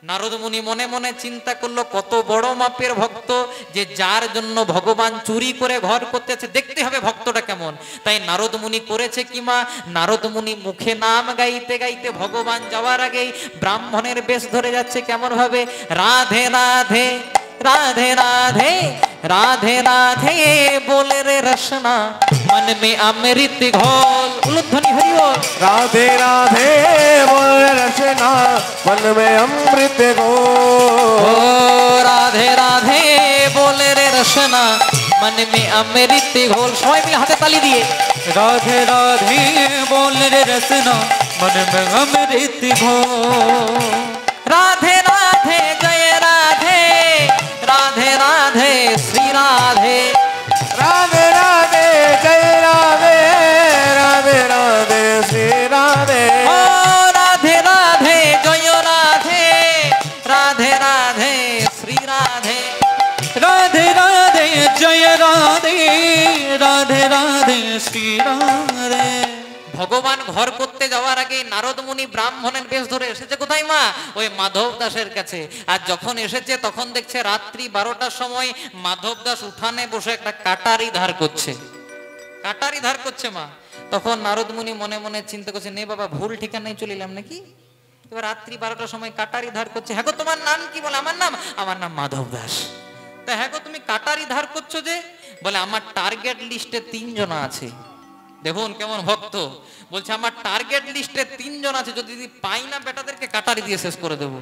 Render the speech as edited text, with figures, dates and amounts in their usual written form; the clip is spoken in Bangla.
নারদ মুনি মনে মনে চিন্তা করলো, কত বড় মাপের ভক্ত, যে যার জন্য ভগবান চুরি করে ঘর করতেছে, দেখতে হবে ভক্তটা কেমন। তাই নারদ মুনি করেছে কি মা, নারদ মুনি মুখে নাম গাইতে গাইতে ভগবান যাওয়ার আগেই ব্রাহ্মণের বেশ ধরে যাচ্ছে। কেমন ভাবে, রাধে রাধে রাধে রাধে রাধে রাধে बोले रे रसना मन में अमृत घोल। उलूध्वनि हरि बोल। राधे राधे बोले रसना मन में अमृत घोल। राधे राधे बोले रे रसना मन में अमृत घोल। সবাই মিলে হাতে তালি দিয়ে राधे राधे बोले रे रसना मन में अमृत घोल। राधे राधे जय राधे राधे राधे श्री राधे। राधे राधे जय राधे राधे राधे श्री राधे। ओ राधे राधे जय राधे राधे राधे श्री राधे। राधे राधे जय राधे राधे राधे श्री राधे। ভগবান ঘর করতে যাওয়ার আগে নারদ মুনি ব্রাহ্মণের বেশ ধরে এসেছে কোথায় মা, ওই মাধব দাসের কাছে। আর যখন এসেছে তখন দেখছে রাত্রি 12টার সময় মাধব দাস উঠানে বসে একটা কাটারি ধার করছে। কাটারি ধার করছে মা। তখন নারদ মুনি মনে মনে চিন্তা করছে, নে বাবা ভুল ঠিকানায় চলিলাম নাকি। এবার রাত্রি 12টার সময় কাটারি ধার করছে। হ্যাঁ গো তোমার নাম কি? বলে আমার নাম মাধব দাস। তা হ্যাঁ গো তুমি কাটারি ধার করছো যে? বলে আমার টার্গেট লিস্টে 3 জন আছে। দেখুন কেমন ভক্ত, বলছে আমার টার্গেট লিস্টে 3 জন আছে, যদি পাই না বেটাদেরকে কাটারি দিয়ে শেষ করে দেবো।